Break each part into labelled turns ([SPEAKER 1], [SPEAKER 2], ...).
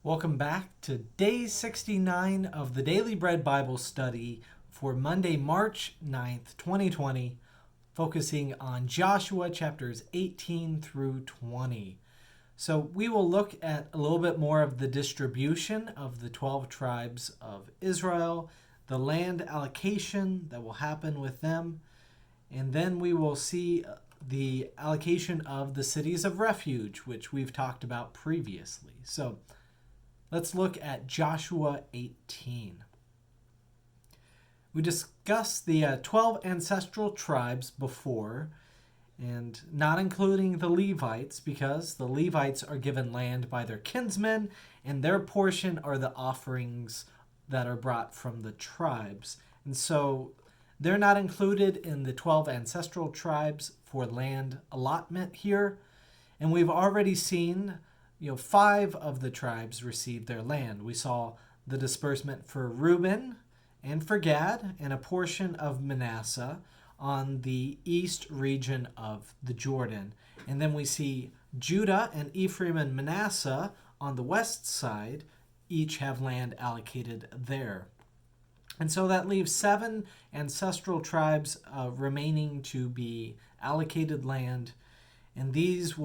[SPEAKER 1] Welcome back to day 69 of the Daily Bread Bible Study for Monday, March 9th, 2020, focusing on Joshua chapters 18 through 20. So we will look at a little bit more of the distribution of the 12 tribes of Israel, the land allocation that will happen with them, and then we will see the allocation of the cities of refuge, which we've talked about previously. So let's look at Joshua 18. We discussed the 12 ancestral tribes before, and not including the Levites, because the Levites are given land by their kinsmen, and their portion are the offerings that are brought from the tribes. And so they're not included in the 12 ancestral tribes for land allotment here. And we've already seen 5 of the tribes received their land. We saw the disbursement for Reuben and for Gad and a portion of Manasseh on the east region of the Jordan. And then we see Judah and Ephraim and Manasseh on the west side each have land allocated there. And so that leaves 7 ancestral tribes remaining to be allocated land. And these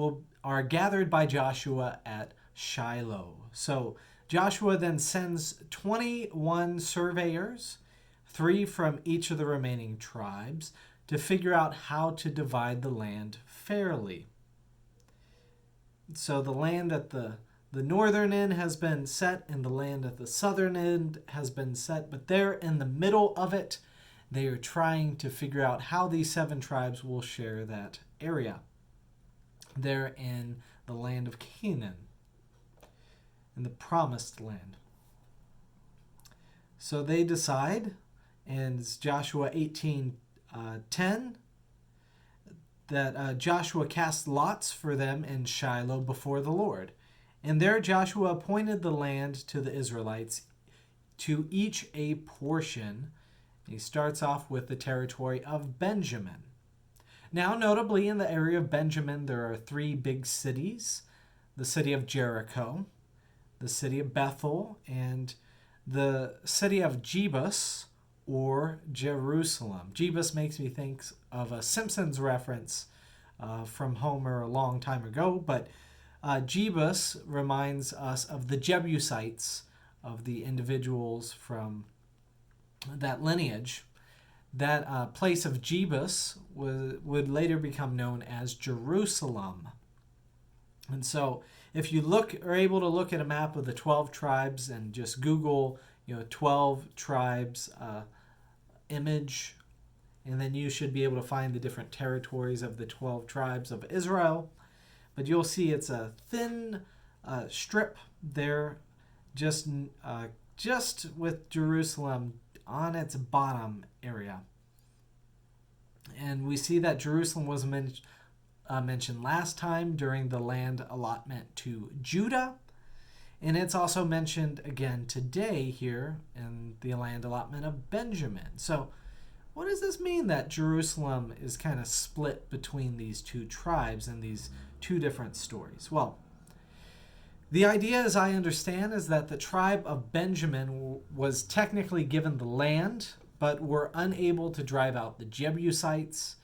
[SPEAKER 1] are gathered by Joshua at Shiloh. So Joshua then sends 21 surveyors, 3 from each of the remaining tribes, to figure out how to divide the land fairly. So the land at the northern end has been set, and the land at the southern end has been set, but they're in the middle of it. They are trying to figure out how these 7 tribes will share that area. They're in the land of Canaan, in the promised land. So they decide, and it's Joshua 18:10, that Joshua cast lots for them in Shiloh before the Lord. And there Joshua appointed the land to the Israelites, to each a portion. He starts off with the territory of Benjamin. Now, notably in the area of Benjamin, there are 3 big cities: the city of Jericho, the city of Bethel, and the city of Jebus, or Jerusalem. Jebus makes me think of a Simpsons reference from Homer a long time ago, but Jebus reminds us of the Jebusites, of the individuals from that lineage. That place of Jebus would later become known as Jerusalem. And so if you are able to look at a map of the 12 tribes and just Google 12 tribes image, and then you should be able to find the different territories of the 12 tribes of Israel. But you'll see it's a thin strip there, just with Jerusalem on its bottom area. And we see that Jerusalem was mentioned last time during the land allotment to Judah. And it's also mentioned again today here in the land allotment of Benjamin. So what does this mean that Jerusalem is kind of split between these 2 tribes and these 2 different stories? Well, the idea, as I understand, is that the tribe of Benjamin was technically given the land, but were unable to drive out the Jebusites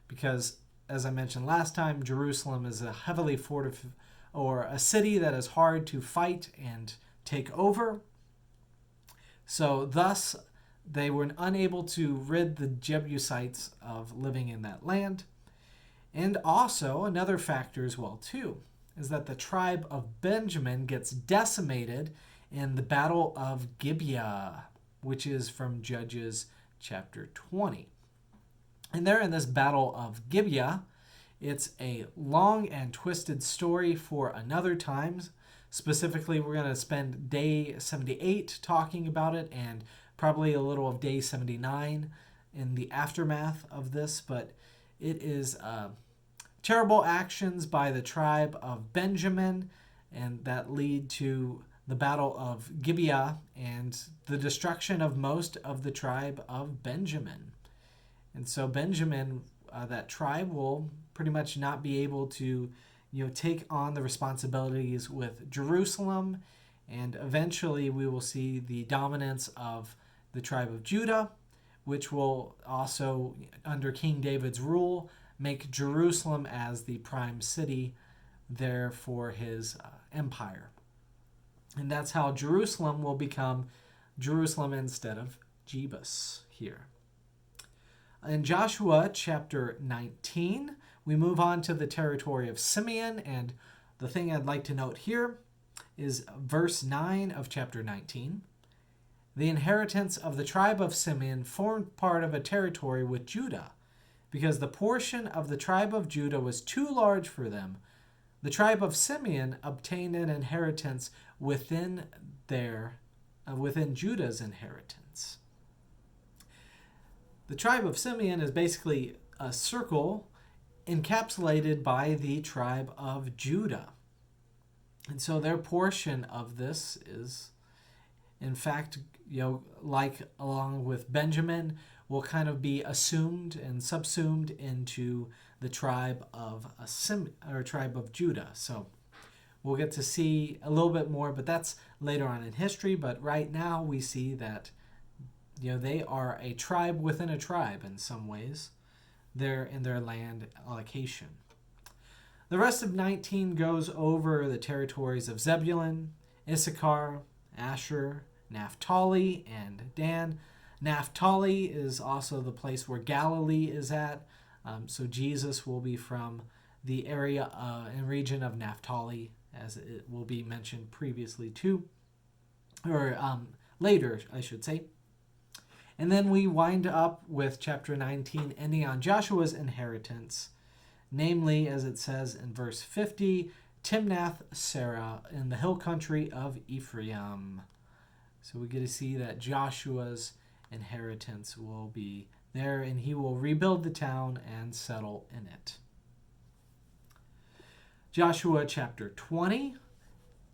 [SPEAKER 1] because, as I mentioned last time, Jerusalem is a heavily fortified, or a city that is hard to fight and take over. So thus, they were unable to rid the Jebusites of living in that land. And also, another factor as well, too, is that the tribe of Benjamin gets decimated in the Battle of Gibeah, which is from Judges chapter 20. And there in this Battle of Gibeah, it's a long and twisted story for another time. Specifically, we're going to spend day 78 talking about it, and probably a little of day 79 in the aftermath of this. But it is terrible actions by the tribe of Benjamin, and that lead to the Battle of Gibeah and the destruction of most of the tribe of Benjamin. And so Benjamin, that tribe, will pretty much not be able to take on the responsibilities with Jerusalem And eventually we will see the dominance of the tribe of Judah, which will also, under King David's rule, make Jerusalem as the prime city there for his empire. And that's how Jerusalem will become Jerusalem instead of Jebus here. In Joshua chapter 19, we move on to the territory of Simeon, and the thing I'd like to note here is verse 9 of chapter 19. The inheritance of the tribe of Simeon formed part of a territory with Judah, because the portion of the tribe of Judah was too large for them. The tribe of Simeon obtained an inheritance within Judah's inheritance. The tribe of Simeon is basically a circle encapsulated by the tribe of Judah. And so their portion of this is, in fact, like along with Benjamin, will kind of be assumed and subsumed into the tribe of Judah. So we'll get to see a little bit more, but that's later on in history. But right now we see that they are a tribe within a tribe in some ways. They're in their land allocation. The rest of 19 goes over the territories of Zebulun, Issachar, Asher, Naphtali, and Dan. Naphtali is also the place where Galilee is at. So Jesus will be from the area and region of Naphtali, as it will be mentioned previously too, or later, I should say. And then we wind up with chapter 19 ending on Joshua's inheritance, namely, as it says in verse 50, Timnath-Serah in the hill country of Ephraim. So we get to see that Joshua's inheritance will be there, and he will rebuild the town and settle in it. Joshua chapter 20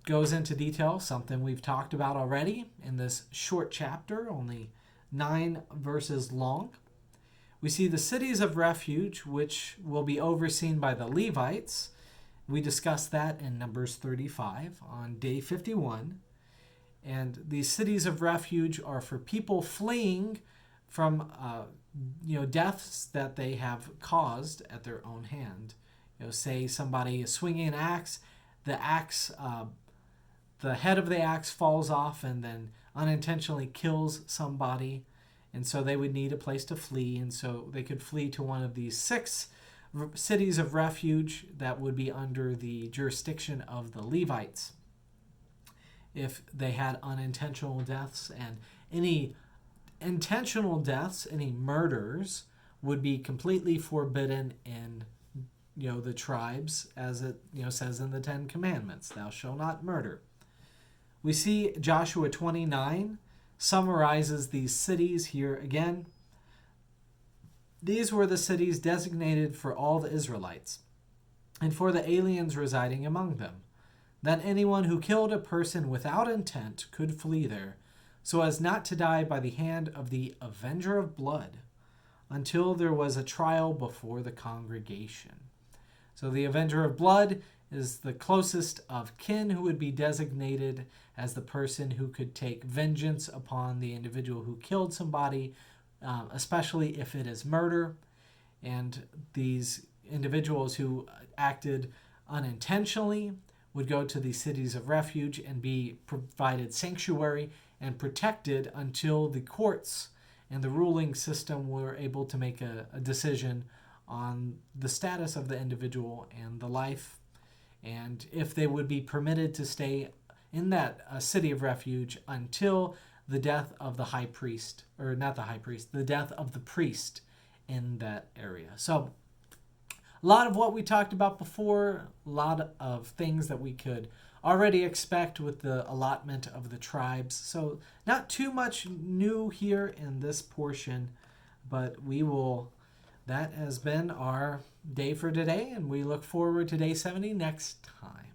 [SPEAKER 1] goes into detail, something we've talked about already in this short chapter, only 9 verses long. We see the cities of refuge, which will be overseen by the Levites. We discussed that in Numbers 35 on day 51. And these cities of refuge are for people fleeing from deaths that they have caused at their own hand. Say somebody is swinging an axe, the head of the axe falls off and then unintentionally kills somebody, and so they would need a place to flee, and so they could flee to one of these 6 cities of refuge that would be under the jurisdiction of the Levites. If they had unintentional deaths, and any intentional deaths, any murders, would be completely forbidden in the tribes, as it says in the 10 Commandments, thou shalt not murder. We see Joshua 29 summarizes these cities here again. These were the cities designated for all the Israelites and for the aliens residing among them, that anyone who killed a person without intent could flee there, so as not to die by the hand of the avenger of blood, until there was a trial before the congregation. So the avenger of blood is the closest of kin who would be designated as the person who could take vengeance upon the individual who killed somebody, especially if it is murder. And these individuals who acted unintentionally would go to the cities of refuge and be provided sanctuary and protected until the courts and the ruling system were able to make a decision on the status of the individual and the life, and if they would be permitted to stay in that city of refuge until the death of the high priest, or not the high priest, the death of the priest in that area. So a lot of what we talked about before, a lot of things that we could already expect with the allotment of the tribes. So not too much new here in this portion, but that has been our day for today, and we look forward to day 70 next time.